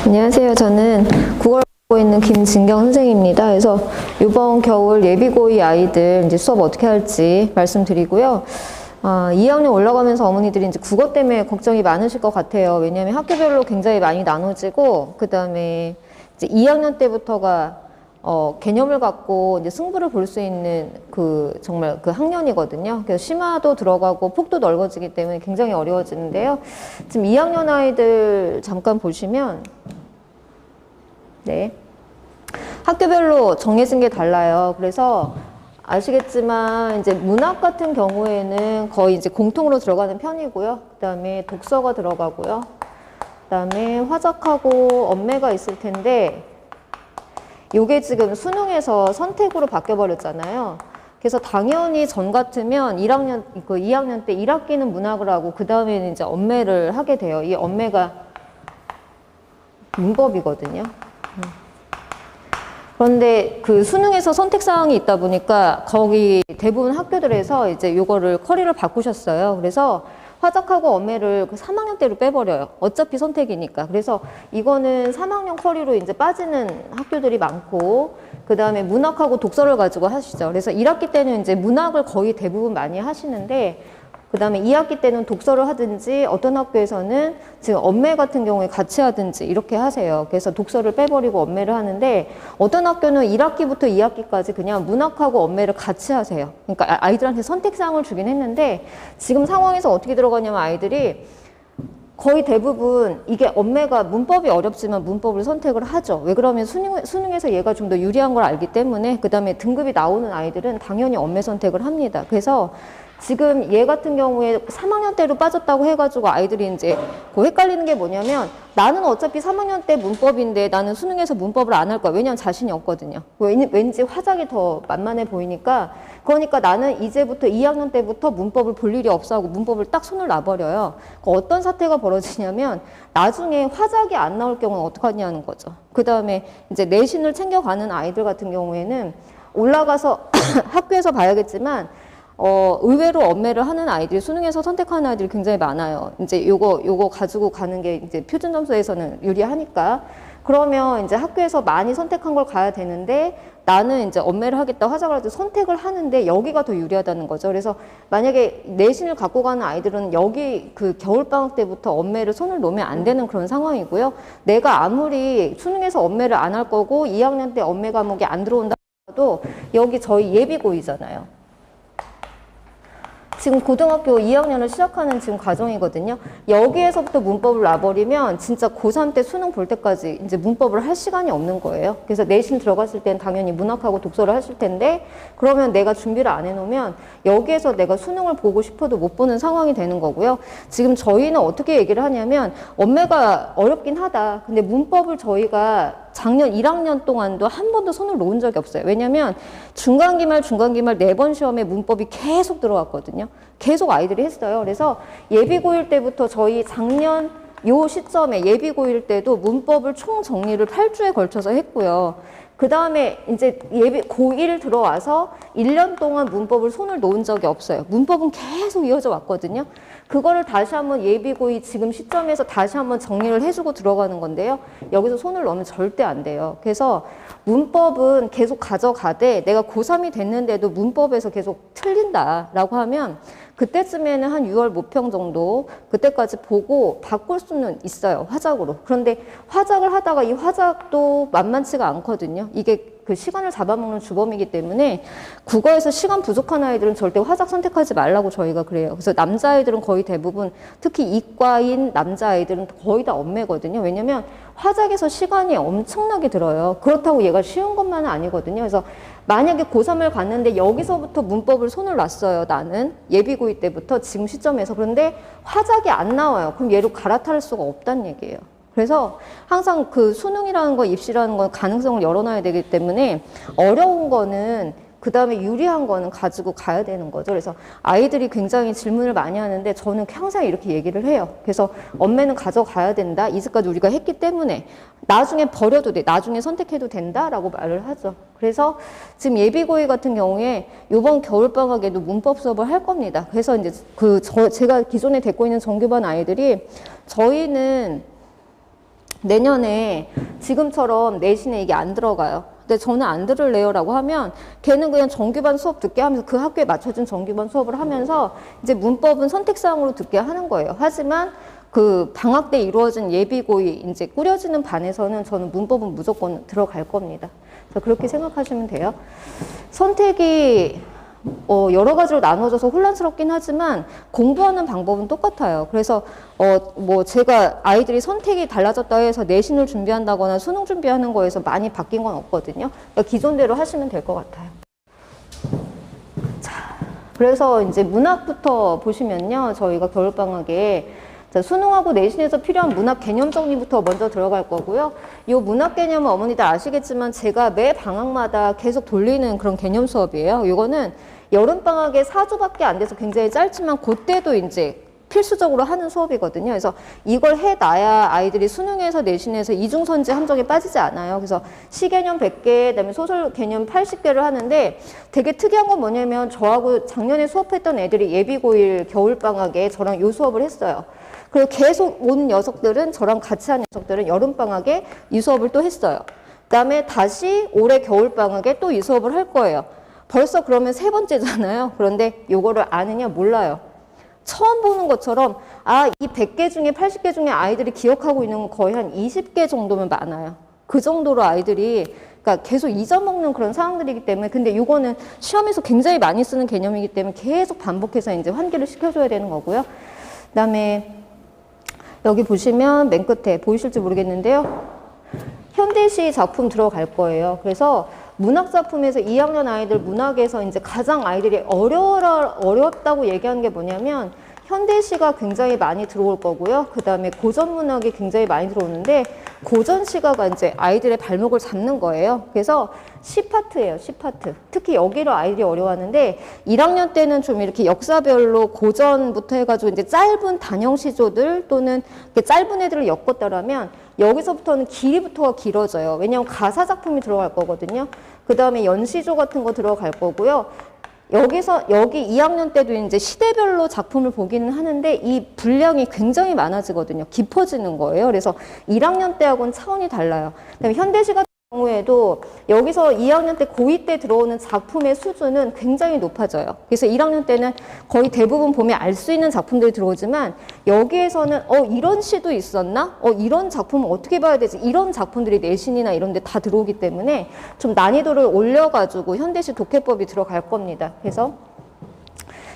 안녕하세요. 저는 국어를 하고 있는 김진경 선생입니다. 그래서 이번 겨울 예비고이 아이들 이제 수업 어떻게 할지 말씀드리고요. 2학년 올라가면서 어머니들이 이제 국어 때문에 걱정이 많으실 것 같아요. 왜냐하면 학교별로 굉장히 많이 나눠지고, 그 다음에 이제 2학년 때부터가 개념을 갖고 이제 승부를 볼 수 있는 정말 그 학년이거든요. 그래서 심화도 들어가고 폭도 넓어지기 때문에 굉장히 어려워지는데요. 지금 2학년 아이들 잠깐 보시면, 네. 학교별로 정해진 게 달라요. 그래서 아시겠지만 이제 문학 같은 경우에는 거의 이제 공통으로 들어가는 편이고요. 그 다음에 독서가 들어가고요. 그 다음에 화작하고 언매가 있을 텐데, 요게 지금 수능에서 선택으로 바뀌어버렸잖아요. 그래서 당연히 전 같으면 2학년 때 1학기는 문학을 하고 그 다음에는 이제 언매를 하게 돼요. 이 언매가 문법이거든요. 그런데 그 수능에서 선택사항이 있다 보니까 거기 대부분 학교들에서 이제 요거를 커리를 바꾸셨어요. 그래서 화작하고 언매를 그 3학년 때로 빼버려요. 어차피 선택이니까. 그래서 이거는 3학년 커리로 이제 빠지는 학교들이 많고, 그 다음에 문학하고 독서를 가지고 하시죠. 그래서 1학기 때는 이제 문학을 거의 대부분 많이 하시는데, 그 다음에 2학기 때는 독서를 하든지 어떤 학교에서는 지금 언매 같은 경우에 같이 하든지 이렇게 하세요. 그래서 독서를 빼버리고 언매를 하는데, 어떤 학교는 1학기부터 2학기까지 그냥 문학하고 언매를 같이 하세요. 그러니까 아이들한테 선택사항을 주긴 했는데, 지금 상황에서 어떻게 들어가냐면 아이들이 거의 대부분 이게 언매가 문법이 어렵지만 문법을 선택을 하죠. 왜 그러면 수능에서 얘가 좀 더 유리한 걸 알기 때문에. 그 다음에 등급이 나오는 아이들은 당연히 언매 선택을 합니다. 그래서 지금 얘 같은 경우에 3학년 때로 빠졌다고 해가지고 아이들이 이제 헷갈리는 게 뭐냐면, 나는 어차피 3학년 때 문법인데 나는 수능에서 문법을 안 할 거야. 왜냐면 자신이 없거든요. 왠지 화작이 더 만만해 보이니까. 그러니까 나는 이제부터 2학년 때부터 문법을 볼 일이 없어 하고 문법을 딱 손을 놔버려요. 어떤 사태가 벌어지냐면 나중에 화작이 안 나올 경우는 어떡하냐는 거죠. 그 다음에 이제 내신을 챙겨가는 아이들 같은 경우에는 올라가서 학교에서 봐야겠지만 의외로 언매를 하는 아이들이, 수능에서 선택하는 아이들이 굉장히 많아요. 이제 요거 가지고 가는 게 이제 표준 점수에서는 유리하니까. 그러면 이제 학교에서 많이 선택한 걸 가야 되는데, 나는 이제 언매를 하겠다, 화작을 하겠다 선택을 하는데 여기가 더 유리하다는 거죠. 그래서 만약에 내신을 갖고 가는 아이들은 여기 그 겨울방학 때부터 언매를 손을 놓으면 안 되는 그런 상황이고요. 내가 아무리 수능에서 언매를 안 할 거고 2학년 때 언매 과목이 안 들어온다 하더라도 여기 저희 예비고이잖아요. 지금 고등학교 2학년을 시작하는 지금 과정이거든요. 여기에서부터 문법을 놔버리면 진짜 고3 때 수능 볼 때까지 이제 문법을 할 시간이 없는 거예요. 그래서 내신 들어갔을 땐 당연히 문학하고 독서를 하실 텐데, 그러면 내가 준비를 안 해놓으면 여기에서 내가 수능을 보고 싶어도 못 보는 상황이 되는 거고요. 지금 저희는 어떻게 얘기를 하냐면, 언매가 어렵긴 하다. 근데 문법을 저희가 작년 1학년 동안도 한 번도 손을 놓은 적이 없어요. 왜냐면 중간기말 4번 시험에 문법이 계속 들어왔거든요. 계속 아이들이 했어요. 그래서 예비고일 때부터 저희 작년 요 시점에 예비고일 때도 문법을 총 정리를 8주에 걸쳐서 했고요. 그 다음에 이제 고1 들어와서 1년 동안 문법을 손을 놓은 적이 없어요. 문법은 계속 이어져 왔거든요. 그거를 다시 한번 예비고이 지금 시점에서 다시 한번 정리를 해주고 들어가는 건데요. 여기서 손을 놓으면 절대 안 돼요. 그래서 문법은 계속 가져가되, 내가 고3이 됐는데도 문법에서 계속 틀린다라고 하면 그때쯤에는 한 6월 모평 정도, 그때까지 보고 바꿀 수는 있어요. 화작으로. 그런데 화작을 하다가 이 화작도 만만치가 않거든요. 이게 그 시간을 잡아먹는 주범이기 때문에 국어에서 시간 부족한 아이들은 절대 화작 선택하지 말라고 저희가 그래요. 그래서 남자아이들은 거의 대부분, 특히 이과인 남자아이들은 거의 다 언매거든요. 왜냐면 화작에서 시간이 엄청나게 들어요. 그렇다고 얘가 쉬운 것만은 아니거든요. 그래서 만약에 고3을 갔는데 여기서부터 문법을 손을 놨어요. 나는 예비고이 때부터 지금 시점에서. 그런데 화작이 안 나와요. 그럼 얘를 갈아탈 수가 없다는 얘기예요. 그래서 항상 그 수능이라는 거, 입시라는 건 가능성을 열어놔야 되기 때문에 어려운 거는, 그 다음에 유리한 거는 가지고 가야 되는 거죠. 그래서 아이들이 굉장히 질문을 많이 하는데 저는 항상 이렇게 얘기를 해요. 그래서 언매는 가져가야 된다. 이제까지 우리가 했기 때문에 나중에 버려도 돼. 나중에 선택해도 된다라고 말을 하죠. 그래서 지금 예비고이 같은 경우에 이번 겨울방학에도 문법 수업을 할 겁니다. 그래서 이제 제가 기존에 데리고 있는 정규반 아이들이, 저희는 내년에 지금처럼 내신에 이게 안 들어가요. 근데 저는 안 들을래요 라고 하면 걔는 그냥 정규반 수업 듣게 하면서 그 학교에 맞춰준 정규반 수업을 하면서 이제 문법은 선택사항으로 듣게 하는 거예요. 하지만 그 방학 때 이루어진 예비고이 이제 꾸려지는 반에서는 저는 문법은 무조건 들어갈 겁니다. 그래서 그렇게 생각하시면 돼요. 선택이 여러 가지로 나눠져서 혼란스럽긴 하지만 공부하는 방법은 똑같아요. 그래서 뭐 제가 아이들이 선택이 달라졌다 해서 내신을 준비한다거나 수능 준비하는 거에서 많이 바뀐 건 없거든요. 그러니까 기존대로 하시면 될 것 같아요. 자, 그래서 이제 문학부터 보시면요. 저희가 겨울방학에 자, 수능하고 내신에서 필요한 문학 개념 정리부터 먼저 들어갈 거고요. 이 문학 개념은 어머니들 아시겠지만 제가 매 방학마다 계속 돌리는 그런 개념 수업이에요. 이거는 여름방학에 4주밖에 안 돼서 굉장히 짧지만 그때도 이제 필수적으로 하는 수업이거든요. 그래서 이걸 해놔야 아이들이 수능에서 내신에서 이중선지 함정에 빠지지 않아요. 그래서 시개념 100개, 그다음에 소설 개념 80개를 하는데 되게 특이한 건 뭐냐면 저하고 작년에 수업했던 애들이 예비고일 겨울방학에 저랑 이 수업을 했어요. 그리고 계속 온 녀석들은 저랑 같이 한 녀석들은 여름방학에 이 수업을 또 했어요. 그다음에 다시 올해 겨울방학에 또 이 수업을 할 거예요. 벌써 그러면 3번째잖아요. 그런데 요거를 아느냐 몰라요. 처음 보는 것처럼 이 100개 중에 80개 중에 아이들이 기억하고 있는 건 거의 한 20개 정도면 많아요. 그 정도로 아이들이 그러니까 계속 잊어먹는 그런 상황들이기 때문에 근데 요거는 시험에서 굉장히 많이 쓰는 개념이기 때문에 계속 반복해서 이제 환기를 시켜줘야 되는 거고요. 그다음에 여기 보시면 맨 끝에 보이실지 모르겠는데요. 현대시 작품 들어갈 거예요. 그래서 문학 작품에서 2학년 아이들 문학에서 이제 가장 아이들이 어렵다고 얘기하는 게 뭐냐면 현대시가 굉장히 많이 들어올 거고요. 그 다음에 고전 문학이 굉장히 많이 들어오는데 고전 시가가 이제 아이들의 발목을 잡는 거예요. 그래서 시파트예요, 시파트. 특히 여기를 아이들이 어려워하는데 1학년 때는 좀 이렇게 역사별로 고전부터 해가지고 이제 짧은 단형 시조들 또는 짧은 애들을 엮었다라면 여기서부터는 길이부터가 길어져요. 왜냐하면 가사 작품이 들어갈 거거든요. 그 다음에 연시조 같은 거 들어갈 거고요. 여기 2학년 때도 이제 시대별로 작품을 보기는 하는데 이 분량이 굉장히 많아지거든요. 깊어지는 거예요. 그래서 1학년 때하고는 차원이 달라요. 그다음에 현대시 같은 경우에도 여기서 2학년 때 고2 때 들어오는 작품의 수준은 굉장히 높아져요. 그래서 1학년 때는 거의 대부분 보면 알 수 있는 작품들이 들어오지만 여기에서는 이런 시도 있었나? 이런 작품은 어떻게 봐야 되지? 이런 작품들이 내신이나 이런 데 다 들어오기 때문에 좀 난이도를 올려가지고 현대시 독해법이 들어갈 겁니다. 그래서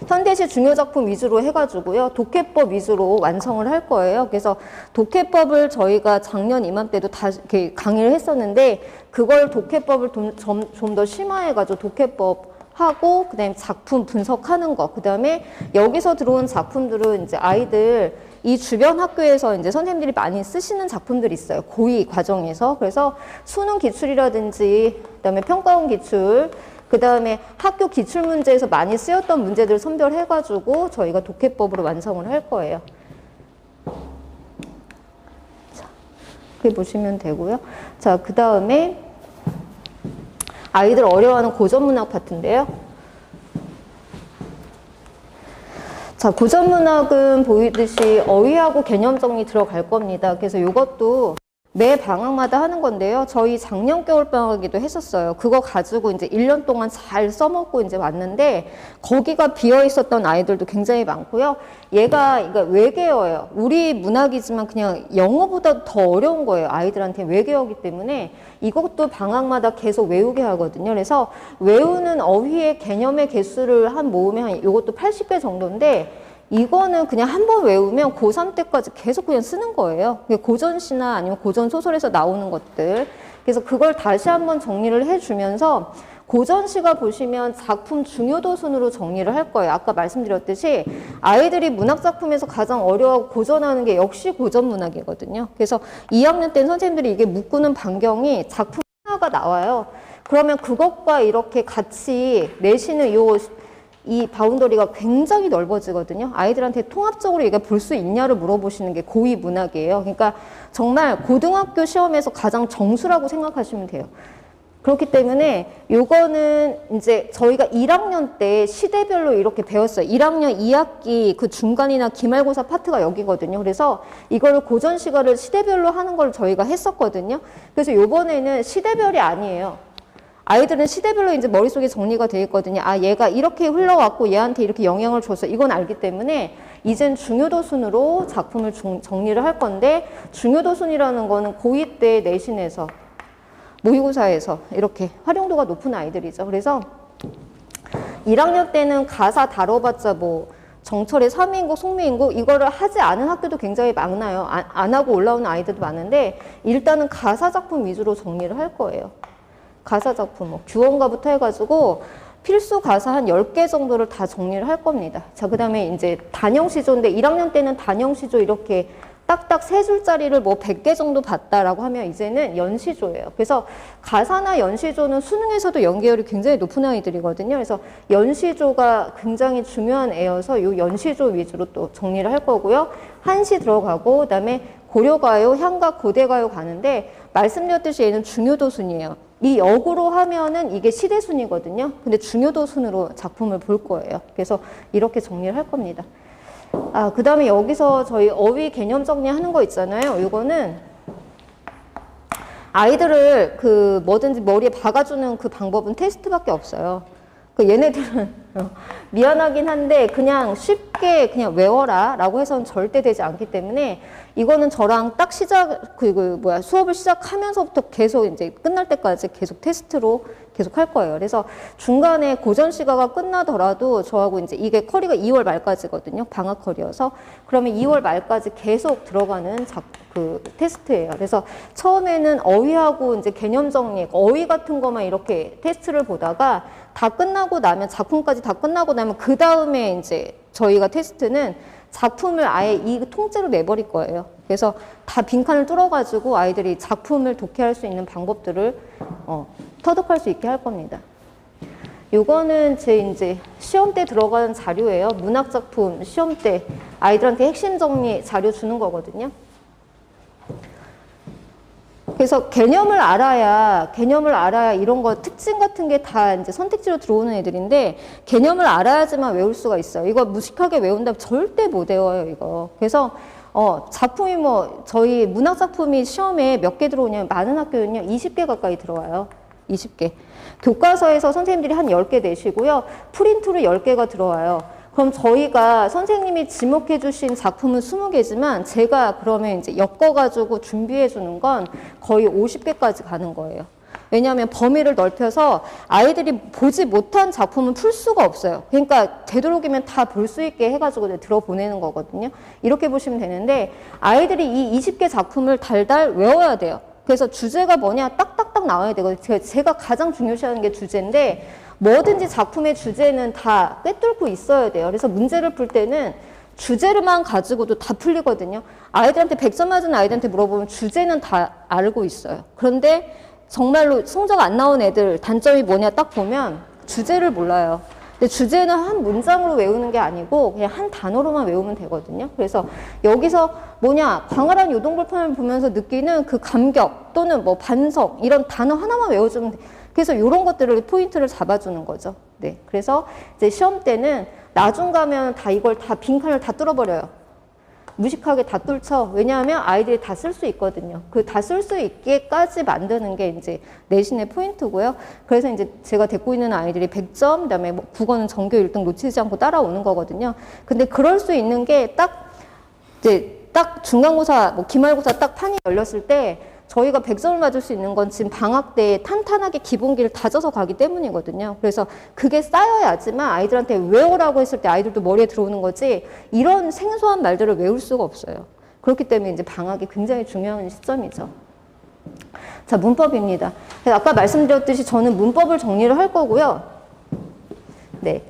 현대시 중요작품 위주로 해가지고요. 독해법 위주로 완성을 할 거예요. 그래서 독해법을 저희가 작년 이맘때도 다 이렇게 강의를 했었는데 그걸 독해법을 좀 더 심화해가지고 독해법 하고 그다음에 작품 분석하는 거 그다음에 여기서 들어온 작품들은 이제 아이들 이 주변 학교에서 이제 선생님들이 많이 쓰시는 작품들이 있어요. 고2 과정에서. 그래서 수능 기출이라든지 그다음에 평가원 기출 그 다음에 학교 기출문제에서 많이 쓰였던 문제들을 선별해가지고 저희가 독해법으로 완성을 할 거예요. 자, 그렇게 보시면 되고요. 자, 그 다음에 아이들 어려워하는 고전문학 파트인데요. 자, 고전문학은 보이듯이 어휘하고 개념 정리 들어갈 겁니다. 그래서 이것도 매 방학마다 하는 건데요. 저희 작년 겨울방학에도 했었어요. 그거 가지고 이제 1년 동안 잘 써먹고 이제 왔는데 거기가 비어 있었던 아이들도 굉장히 많고요. 얘가 외계어예요. 우리 문학이지만 그냥 영어보다 더 어려운 거예요. 아이들한테 외계어이기 때문에 이것도 방학마다 계속 외우게 하거든요. 그래서 외우는 어휘의 개념의 개수를 모으면 이것도 80개 정도인데 이거는 그냥 한 번 외우면 고3 때까지 계속 그냥 쓰는 거예요. 고전시나 아니면 고전소설에서 나오는 것들. 그래서 그걸 다시 한번 정리를 해주면서 고전시가 보시면 작품 중요도 순으로 정리를 할 거예요. 아까 말씀드렸듯이 아이들이 문학작품에서 가장 어려워하고 고전하는 게 역시 고전문학이거든요. 그래서 2학년 때는 선생님들이 이게 묶는 반경이 작품 하나가 나와요. 그러면 그것과 이렇게 같이 내시는 이 바운더리가 굉장히 넓어지거든요. 아이들한테 통합적으로 이게 볼 수 있냐를 물어보시는 게 고2 문학이에요. 그러니까 정말 고등학교 시험에서 가장 정수라고 생각하시면 돼요. 그렇기 때문에 요거는 이제 저희가 1학년 때 시대별로 이렇게 배웠어요. 1학년 2학기 그 중간이나 기말고사 파트가 여기거든요. 그래서 이거를 고전 시간을 시대별로 하는 걸 저희가 했었거든요. 그래서 요번에는 시대별이 아니에요. 아이들은 시대별로 이제 머릿속에 정리가 되어 있거든요. 아, 얘가 이렇게 흘러왔고 얘한테 이렇게 영향을 줬어. 이건 알기 때문에 이젠 중요도 순으로 작품을 정리를 할 건데, 중요도 순이라는 거는 고2 때 내신에서 모의고사에서 이렇게 활용도가 높은 아이들이죠. 그래서 1학년 때는 가사 다뤄봤자 뭐 정철의 삼위인국, 송미인국 이거를 하지 않은 학교도 굉장히 많아요. 안 하고 올라오는 아이들도 많은데 일단은 가사 작품 위주로 정리를 할 거예요. 가사 작품, 뭐 규원가부터 해가지고 필수 가사 한 10개 정도를 다 정리를 할 겁니다. 자, 그 다음에 이제 단형시조인데 1학년 때는 단형시조 이렇게 딱딱 3줄짜리를 뭐 100개 정도 봤다라고 하면 이제는 연시조예요. 그래서 가사나 연시조는 수능에서도 연계율이 굉장히 높은 아이들이거든요. 그래서 연시조가 굉장히 중요한 애여서 이 연시조 위주로 또 정리를 할 거고요. 한시 들어가고 그다음에 고려가요, 향각, 고대가요 가는데 말씀드렸듯이 얘는 중요도 순이에요. 이 역으로 하면은 이게 시대순이거든요. 근데 중요도 순으로 작품을 볼 거예요. 그래서 이렇게 정리를 할 겁니다. 아, 그 다음에 여기서 저희 어휘 개념 정리하는 거 있잖아요. 이거는 아이들을 그 뭐든지 머리에 박아주는 그 방법은 테스트밖에 없어요. 그 얘네들은 미안하긴 한데 그냥 쉽게 그냥 외워라 라고 해서는 절대 되지 않기 때문에 이거는 저랑 딱 수업을 시작하면서부터 계속 이제 끝날 때까지 계속 테스트로 계속 할 거예요. 그래서 중간에 고전 시가가 끝나더라도 저하고 이제 이게 커리가 2월 말까지거든요. 방학 커리여서. 그러면 2월 말까지 계속 들어가는 그 테스트예요. 그래서 처음에는 어휘하고 이제 개념 정리, 어휘 같은 것만 이렇게 테스트를 보다가 다 끝나고 나면 작품까지 다 끝나고 나면 그 다음에 이제 저희가 테스트는 작품을 아예 이 통째로 내버릴 거예요. 그래서 다 빈칸을 뚫어가지고 아이들이 작품을 독해할 수 있는 방법들을 터득할 수 있게 할 겁니다. 요거는 제 이제 시험 때 들어가는 자료예요. 문학작품 시험 때 아이들한테 핵심 정리 자료 주는 거거든요. 그래서 개념을 알아야 이런 거 특징 같은 게 다 이제 선택지로 들어오는 애들인데 개념을 알아야지만 외울 수가 있어요. 이거 무식하게 외운다면 절대 못 외워요, 이거. 그래서 작품이 뭐 저희 문학 작품이 시험에 몇 개 들어오냐면 많은 학교는요 20개 가까이 들어와요. 20개. 교과서에서 선생님들이 한 10개 내시고요. 프린트로 10개가 들어와요. 그럼 저희가 선생님이 지목해 주신 작품은 20개지만 제가 그러면 이제 엮어가지고 준비해 주는 건 거의 50개까지 가는 거예요. 왜냐하면 범위를 넓혀서 아이들이 보지 못한 작품은 풀 수가 없어요. 그러니까 되도록이면 다 볼 수 있게 해가지고 들어보내는 거거든요. 이렇게 보시면 되는데 아이들이 이 20개 작품을 달달 외워야 돼요. 그래서 주제가 뭐냐 딱딱딱 나와야 되거든요. 제가 가장 중요시하는 게 주제인데 뭐든지 작품의 주제는 다 꿰뚫고 있어야 돼요. 그래서 문제를 풀 때는 주제를만 가지고도 다 풀리거든요. 아이들한테 100점 맞은 아이들한테 물어보면 주제는 다 알고 있어요. 그런데 정말로 성적 안 나온 애들 단점이 뭐냐 딱 보면 주제를 몰라요. 근데 주제는 한 문장으로 외우는 게 아니고 그냥 한 단어로만 외우면 되거든요. 그래서 여기서 뭐냐 광활한 요동불판을 보면서 느끼는 그 감격 또는 뭐 반성 이런 단어 하나만 외워주면 돼. 그래서 이런 것들을 포인트를 잡아주는 거죠. 네, 그래서 이제 시험 때는 나중 가면 다 이걸 다 빈칸을 다 뚫어버려요. 무식하게 다 뚫죠. 왜냐하면 아이들이 다 쓸 수 있거든요. 그 다 쓸 수 있게까지 만드는 게 이제 내신의 포인트고요. 그래서 이제 제가 데리고 있는 아이들이 100점, 그다음에 뭐 국어는 전교 1등 놓치지 않고 따라오는 거거든요. 근데 그럴 수 있는 게 딱 중간고사, 뭐 기말고사 딱 판이 열렸을 때 저희가 100점을 맞을 수 있는 건 지금 방학 때 탄탄하게 기본기를 다져서 가기 때문이거든요. 그래서 그게 쌓여야지만 아이들한테 외우라고 했을 때 아이들도 머리에 들어오는 거지 이런 생소한 말들을 외울 수가 없어요. 그렇기 때문에 이제 방학이 굉장히 중요한 시점이죠. 자, 문법입니다. 아까 말씀드렸듯이 저는 문법을 정리를 할 거고요. 네.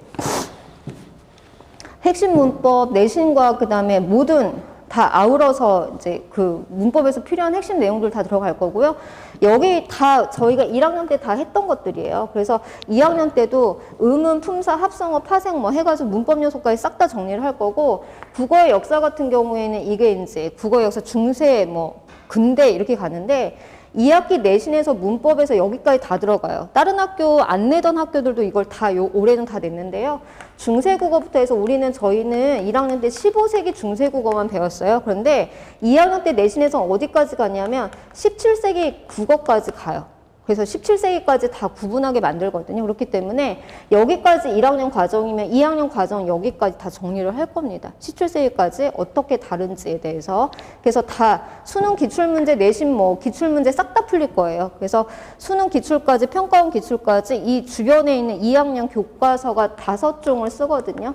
핵심 문법, 내신과 그 다음에 모든 다 아우러서 이제 그 문법에서 필요한 핵심 내용들 다 들어갈 거고요. 여기 다 저희가 1학년 때 다 했던 것들이에요. 그래서 2학년 때도 의문, 품사, 합성어, 파생 뭐 해가지고 문법 요소까지 싹 다 정리를 할 거고 국어의 역사 같은 경우에는 이게 이제 국어의 역사 중세 뭐 근대 이렇게 가는데 2학기 내신에서 문법에서 여기까지 다 들어가요. 다른 학교 안 내던 학교들도 이걸 다 올해는 다 냈는데요. 중세국어부터 해서 저희는 1학년 때 15세기 중세국어만 배웠어요. 그런데 2학년 때 내신에서 어디까지 가냐면 17세기 국어까지 가요. 그래서 17세기까지 다 구분하게 만들거든요. 그렇기 때문에 여기까지 1학년 과정이면 2학년 과정 여기까지 다 정리를 할 겁니다. 17세기까지 어떻게 다른지에 대해서. 그래서 다 수능 기출문제, 내신 기출문제 싹 다 풀릴 거예요. 그래서 수능 기출까지, 평가원 기출까지 이 주변에 있는 2학년 교과서가 5종을 쓰거든요.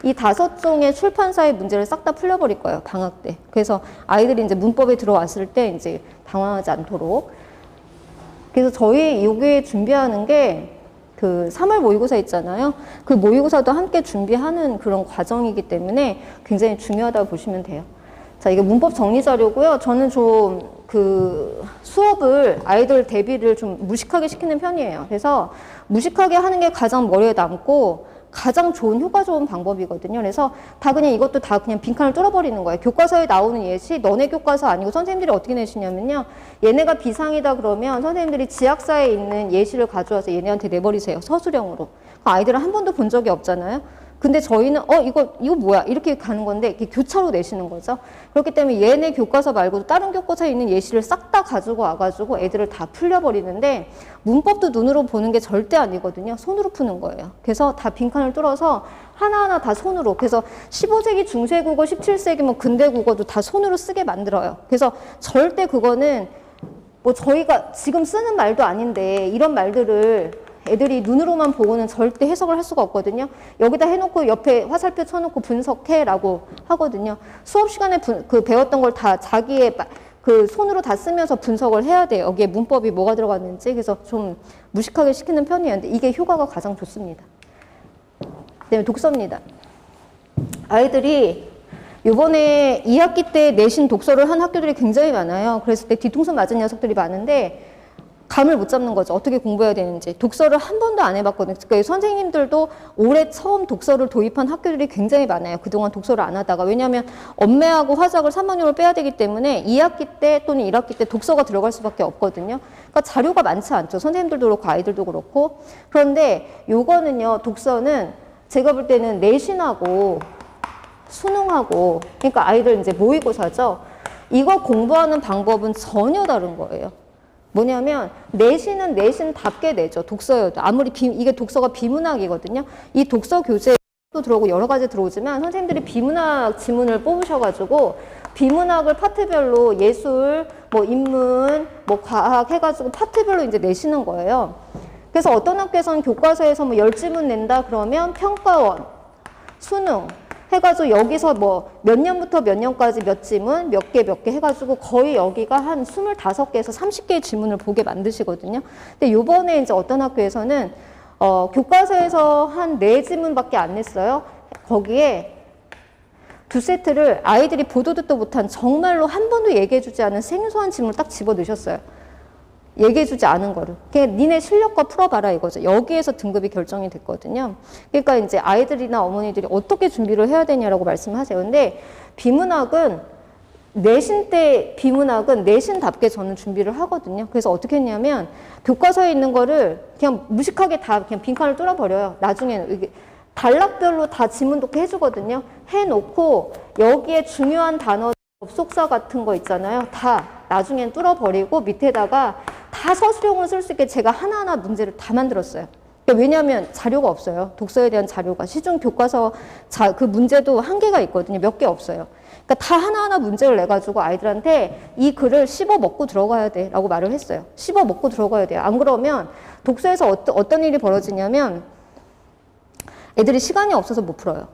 이 5종의 출판사의 문제를 싹 다 풀려버릴 거예요. 방학 때. 그래서 아이들이 이제 문법에 들어왔을 때 이제 당황하지 않도록. 그래서 저희 여기에 준비하는 게 그 3월 모의고사 있잖아요. 그 모의고사도 함께 준비하는 그런 과정이기 때문에 굉장히 중요하다고 보시면 돼요. 자, 이게 문법 정리 자료고요. 저는 좀 그 수업을 아이들 대비를 좀 무식하게 시키는 편이에요. 그래서 무식하게 하는 게 가장 머리에 남고 가장 좋은, 효과 좋은 방법이거든요. 그래서 다 그냥 이것도 다 그냥 빈칸을 뚫어버리는 거예요. 교과서에 나오는 예시, 너네 교과서 아니고 선생님들이 어떻게 내시냐면요. 얘네가 비상이다 그러면 선생님들이 지학사에 있는 예시를 가져와서 얘네한테 내버리세요. 서술형으로. 아이들은 한 번도 본 적이 없잖아요. 근데 저희는 이거 뭐야 이렇게 가는 건데 이렇게 교차로 내시는 거죠. 그렇기 때문에 얘네 교과서 말고도 다른 교과서에 있는 예시를 싹 다 가지고 와가지고 애들을 다 풀려버리는데 문법도 눈으로 보는 게 절대 아니거든요. 손으로 푸는 거예요. 그래서 다 빈칸을 뚫어서 하나하나 다 손으로. 그래서 15세기 중세국어, 17세기 근대국어도 다 손으로 쓰게 만들어요. 그래서 절대 그거는 저희가 지금 쓰는 말도 아닌데 이런 말들을 애들이 눈으로만 보고는 절대 해석을 할 수가 없거든요. 여기다 해놓고 옆에 화살표 쳐놓고 분석해라고 하거든요. 수업 시간에 배웠던 걸 다 자기의 그 손으로 다 쓰면서 분석을 해야 돼요. 여기에 문법이 뭐가 들어갔는지. 그래서 좀 무식하게 시키는 편이에요. 근데 이게 효과가 가장 좋습니다. 그다음에 독서입니다. 아이들이 요번에 2학기 때 내신 독서를 한 학교들이 굉장히 많아요. 그래서 뒤통수 맞은 녀석들이 많은데 감을 못 잡는 거죠. 어떻게 공부해야 되는지. 독서를 한 번도 안 해봤거든요. 그러니까 선생님들도 올해 처음 독서를 도입한 학교들이 굉장히 많아요. 그동안 독서를 안 하다가. 왜냐하면 엄매하고 화작을 3학년을 빼야 되기 때문에 2학기 때 또는 1학기 때 독서가 들어갈 수밖에 없거든요. 그러니까 자료가 많지 않죠. 선생님들도 그렇고 아이들도 그렇고. 그런데 요거는요. 독서는 제가 볼 때는 내신하고 수능하고 그러니까 아이들 이제 모의고사죠. 이거 공부하는 방법은 전혀 다른 거예요. 뭐냐면 내신은 내신답게 내죠. 독서여도. 아무리 이게 독서가 비문학이거든요. 이 독서 교재도 들어오고 여러 가지 들어오지만 선생님들이 비문학 지문을 뽑으셔가지고 비문학을 파트별로 예술, 인문, 과학 해가지고 파트별로 이제 내시는 거예요. 그래서 어떤 학교에서는 교과서에서 10지문 낸다 그러면 평가원, 수능 해가지고 여기서 몇 년부터 몇 년까지 몇 지문, 몇 개 해가지고 거의 여기가 한 25개에서 30개의 지문을 보게 만드시거든요. 근데 요번에 이제 어떤 학교에서는, 교과서에서 한 4지문밖에 안 냈어요. 거기에 2세트를 아이들이 보도 듣도 못한 정말로 한 번도 얘기해주지 않은 생소한 지문을 딱 집어 넣으셨어요. 얘기해주지 않은 거를. 그냥 니네 실력과 풀어봐라 이거죠. 여기에서 등급이 결정이 됐거든요. 그러니까 이제 아이들이나 어머니들이 어떻게 준비를 해야 되냐라고 말씀하세요. 근데 내신 때 비문학은 내신답게 저는 준비를 하거든요. 그래서 어떻게 했냐면 교과서에 있는 거를 그냥 무식하게 다 그냥 빈칸을 뚫어버려요. 나중에는 이게 단락별로 다 지문 독해 해주거든요. 해놓고 여기에 중요한 단어, 접속사 같은 거 있잖아요. 다 나중엔 뚫어버리고 밑에다가 다 서술형으로 쓸 수 있게 제가 하나하나 문제를 다 만들었어요. 왜냐하면 자료가 없어요. 독서에 대한 자료가. 시중 교과서 그 문제도 한계가 있거든요. 몇 개 없어요. 그러니까 다 하나하나 문제를 내가지고 아이들한테 이 글을 씹어 먹고 들어가야 돼 라고 말을 했어요. 씹어 먹고 들어가야 돼요. 안 그러면 독서에서 어떤 일이 벌어지냐면 애들이 시간이 없어서 못 풀어요.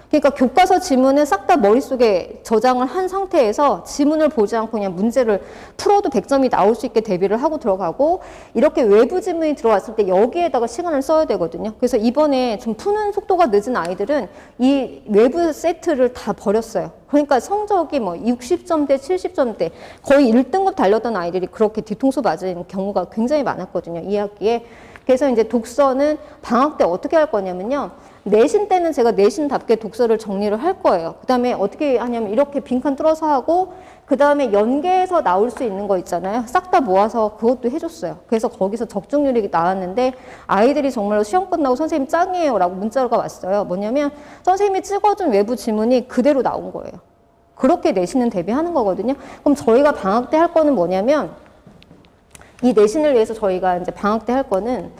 그러니까 교과서 지문을 싹 다 머릿속에 저장을 한 상태에서 지문을 보지 않고 그냥 문제를 풀어도 100점이 나올 수 있게 대비를 하고 들어가고 이렇게 외부 지문이 들어왔을 때 여기에다가 시간을 써야 되거든요. 그래서 이번에 좀 푸는 속도가 늦은 아이들은 이 외부 세트를 다 버렸어요. 그러니까 성적이 60점대, 70점대 거의 1등급 달렸던 아이들이 그렇게 뒤통수 맞은 경우가 굉장히 많았거든요. 2학기에. 그래서 이제 독서는 방학 때 어떻게 할 거냐면요. 내신 때는 제가 내신답게 독서를 정리를 할 거예요. 그 다음에 어떻게 하냐면 이렇게 빈칸 뚫어서 하고 그 다음에 연계해서 나올 수 있는 거 있잖아요. 싹 다 모아서 그것도 해줬어요. 그래서 거기서 적중률이 나왔는데 아이들이 정말로 시험 끝나고 선생님 짱이에요 라고 문자가 왔어요. 뭐냐면 선생님이 찍어준 외부 지문이 그대로 나온 거예요. 그렇게 내신은 대비하는 거거든요. 그럼 저희가 방학 때 할 거는 뭐냐면 이 내신을 위해서 저희가 이제 방학 때 할 거는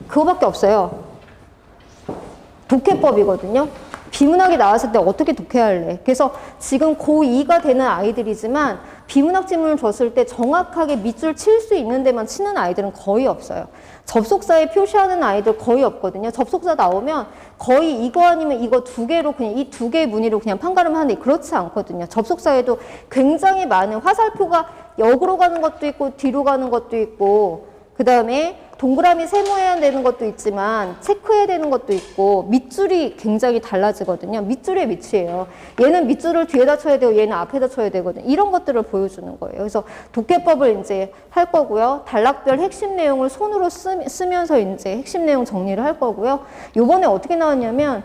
그거밖에 없어요. 독해법이거든요. 비문학이 나왔을 때 어떻게 독해할래? 그래서 지금 고2가 되는 아이들이지만 비문학 지문을 줬을 때 정확하게 밑줄 칠 수 있는 데만 치는 아이들은 거의 없어요. 접속사에 표시하는 아이들 거의 없거든요. 접속사 나오면 거의 이거 아니면 이거 두 개로 그냥 이 두 개의 문의로 그냥 판가름하는데 그렇지 않거든요. 접속사에도 굉장히 많은 화살표가 역으로 가는 것도 있고 뒤로 가는 것도 있고 그 다음에 동그라미 세모해야 되는 것도 있지만 체크해야 되는 것도 있고 밑줄이 굉장히 달라지거든요. 밑줄의 위치예요. 얘는 밑줄을 뒤에다 쳐야 되고 얘는 앞에다 쳐야 되거든요. 이런 것들을 보여주는 거예요. 그래서 독해법을 이제 할 거고요. 단락별 핵심 내용을 손으로 쓰면서 이제 핵심 내용 정리를 할 거고요. 요번에 어떻게 나왔냐면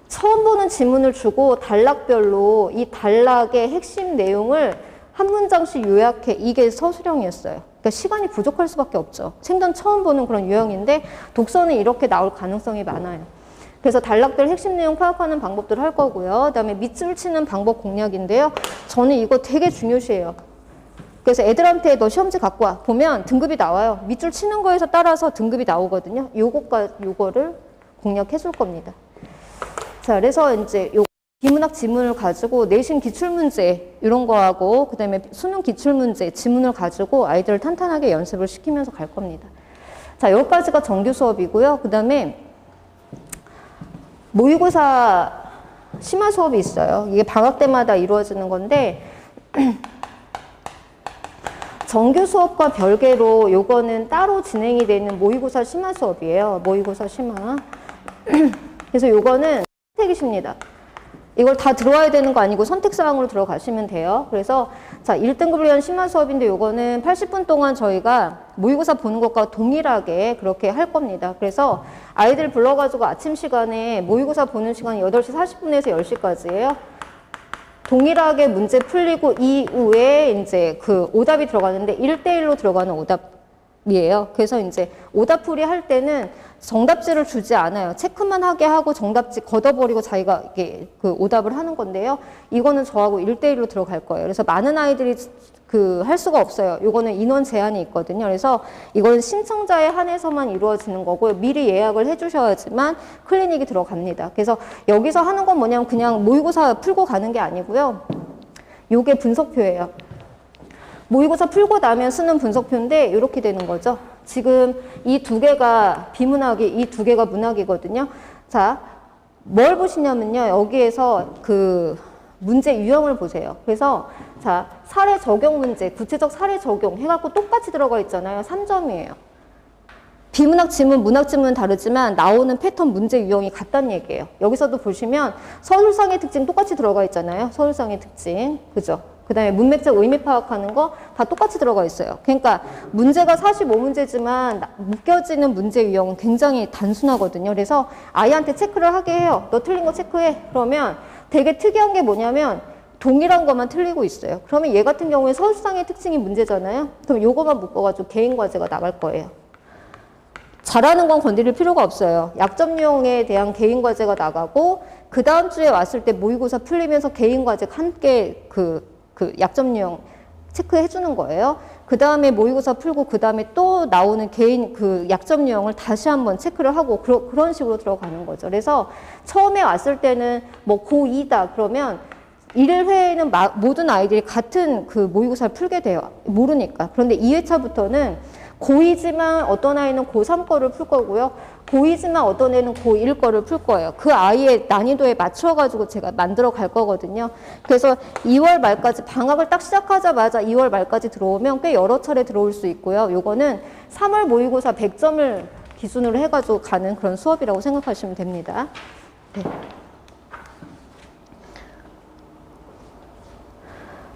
처음 보는 지문을 주고 단락별로 이 단락의 핵심 내용을 한 문장씩 요약해. 이게 서술형이었어요. 그러니까 시간이 부족할 수밖에 없죠. 생전 처음 보는 그런 유형인데 독서는 이렇게 나올 가능성이 많아요. 그래서 단락별 핵심 내용 파악하는 방법들을 할 거고요. 그다음에 밑줄 치는 방법 공략인데요. 저는 이거 되게 중요시해요. 그래서 애들한테 너 시험지 갖고 와. 보면 등급이 나와요. 밑줄 치는 거에서 따라서 등급이 나오거든요. 요거를 공략해 줄 겁니다. 자, 그래서 이제 비문학 지문을 가지고 내신 기출문제 이런 거하고 그 다음에 수능 기출문제 지문을 가지고 아이들을 탄탄하게 연습을 시키면서 갈 겁니다. 자, 여기까지가 정규 수업이고요. 그 다음에 모의고사 심화 수업이 있어요. 이게 방학 때마다 이루어지는 건데 정규 수업과 별개로 요거는 따로 진행이 되는 모의고사 심화 수업이에요. 모의고사 심화. 그래서 요거는 선택이십니다. 이걸 다 들어와야 되는 거 아니고 선택사항으로 들어가시면 돼요. 그래서 자 1등급을 위한 심화 수업인데 요거는 80분 동안 저희가 모의고사 보는 것과 동일하게 그렇게 할 겁니다. 그래서 아이들 불러가지고 아침 시간에 모의고사 보는 시간이 8시 40분에서 10시까지예요. 동일하게 문제 풀리고 이후에 이제 그 오답이 들어가는데 1대1로 들어가는 오답이에요. 그래서 이제 오답풀이 할 때는 정답지를 주지 않아요. 체크만 하게 하고 정답지 걷어버리고 자기가 이게 그 오답을 하는 건데요. 이거는 저하고 1대1로 들어갈 거예요. 그래서 많은 아이들이 그 할 수가 없어요. 이거는 인원 제한이 있거든요. 그래서 이건 신청자에 한해서만 이루어지는 거고 미리 예약을 해주셔야지만 클리닉이 들어갑니다. 그래서 여기서 하는 건 뭐냐면 그냥 모의고사 풀고 가는 게 아니고요. 요게 분석표예요. 모의고사 풀고 나면 쓰는 분석표인데 이렇게 되는 거죠. 지금 이 두 개가 비문학이, 이 두 개가 문학이거든요. 자, 뭘 보시냐면요. 여기에서 그 문제 유형을 보세요. 그래서 자, 사례 적용 문제, 구체적 사례 적용 해갖고 똑같이 들어가 있잖아요. 3점이에요. 비문학 지문, 문학 지문은 다르지만 나오는 패턴 문제 유형이 같다는 얘기예요. 여기서도 보시면 서술상의 특징 똑같이 들어가 있잖아요. 서술상의 특징. 그죠? 그 다음에 문맥적 의미 파악하는 거 다 똑같이 들어가 있어요. 그러니까 문제가 45문제지만 묶여지는 문제 유형은 굉장히 단순하거든요. 그래서 아이한테 체크를 하게 해요. 너 틀린 거 체크해. 그러면 되게 특이한 게 뭐냐면 동일한 것만 틀리고 있어요. 그러면 얘 같은 경우에 서술상의 특징이 문제잖아요. 그럼 요거만 묶어가지고 개인 과제가 나갈 거예요. 잘하는 건 건드릴 필요가 없어요. 약점 유형에 대한 개인 과제가 나가고 그 다음 주에 왔을 때 모의고사 풀리면서 개인 과제 함께 그 약점 유형 체크해 주는 거예요. 그 다음에 모의고사 풀고 그 다음에 또 나오는 개인 그 약점 유형을 다시 한번 체크를 하고 그런 식으로 들어가는 거죠. 그래서 처음에 왔을 때는 뭐 고2다 그러면 1회에는 모든 아이들이 같은 그 모의고사를 풀게 돼요. 모르니까. 그런데 2회차부터는 고2지만 어떤 아이는 고3 거를 풀 거고요. 고2지만 어떤 애는 고1 거를 풀 거예요. 그 아이의 난이도에 맞춰가지고 제가 만들어 갈 거거든요. 그래서 2월 말까지, 방학을 딱 시작하자마자 2월 말까지 들어오면 꽤 여러 차례 들어올 수 있고요. 요거는 3월 모의고사 100점을 기준으로 해가지고 가는 그런 수업이라고 생각하시면 됩니다. 네.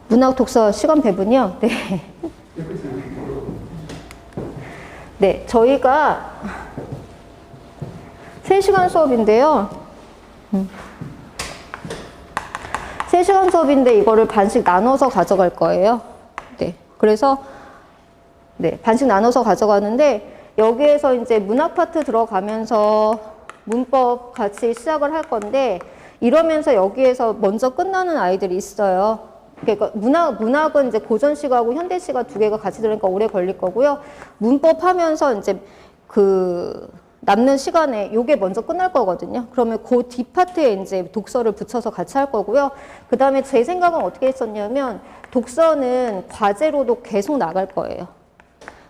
문학 독서 시간 배분이요? 네. 네, 저희가 3시간 수업인데요. 3시간 수업인데 이거를 반씩 나눠서 가져갈 거예요. 네. 그래서 네, 반씩 나눠서 가져가는데 여기에서 이제 문학 파트 들어가면서 문법 같이 시작을 할 건데 이러면서 여기에서 먼저 끝나는 아이들이 있어요. 그러니까 문학은 이제 고전시가하고 현대시가 두 개가 같이 들으니까 오래 걸릴 거고요. 문법 하면서 이제 그 남는 시간에 요게 먼저 끝날 거거든요. 그러면 그 뒷파트에 이제 독서를 붙여서 같이 할 거고요. 그 다음에 제 생각은 어떻게 했었냐면 독서는 과제로도 계속 나갈 거예요.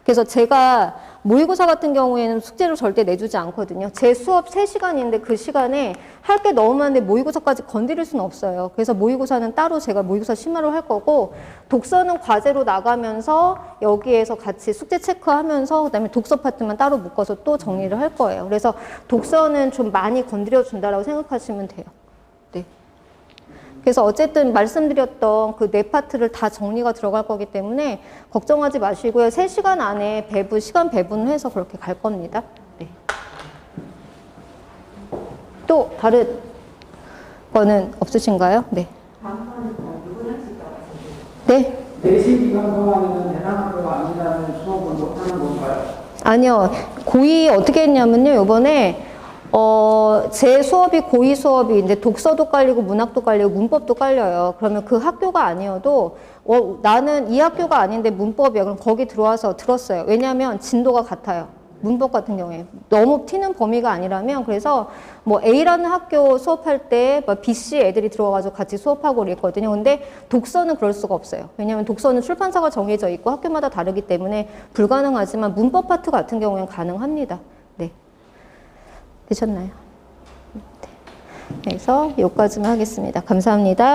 그래서 제가 모의고사 같은 경우에는 숙제를 절대 내주지 않거든요. 제 수업 3시간인데 그 시간에 할 게 너무 많은데 모의고사까지 건드릴 수는 없어요. 그래서 모의고사는 따로 제가 모의고사 심화를 할 거고 독서는 과제로 나가면서 여기에서 같이 숙제 체크하면서 그다음에 독서 파트만 따로 묶어서 또 정리를 할 거예요. 그래서 독서는 좀 많이 건드려 준다라고 생각하시면 돼요. 네. 그래서 어쨌든 말씀드렸던 그 네 파트를 다 정리가 들어갈 거기 때문에 걱정하지 마시고요. 3시간 안에 시간 배분을 해서 그렇게 갈 겁니다. 네. 또 다른 거는 없으신가요? 네. 네. 내신 기간 동안에는 해당 학교가 아니라는 수업을 못하는 건가요? 아니요. 고2 어떻게 했냐면요. 이번에 제 수업이 고2 수업인데 독서도 깔리고 문학도 깔리고 문법도 깔려요. 그러면 그 학교가 아니어도 나는 이 학교가 아닌데 문법이야. 그럼 거기 들어와서 들었어요. 왜냐하면 진도가 같아요. 문법 같은 경우에 너무 튀는 범위가 아니라면 그래서 뭐 A라는 학교 수업할 때 B, C 애들이 들어와가지고 같이 수업하고 그랬거든요. 근데 독서는 그럴 수가 없어요. 왜냐하면 독서는 출판사가 정해져 있고 학교마다 다르기 때문에 불가능하지만 문법 파트 같은 경우에는 가능합니다. 네. 되셨나요? 네. 그래서 여기까지만 하겠습니다. 감사합니다.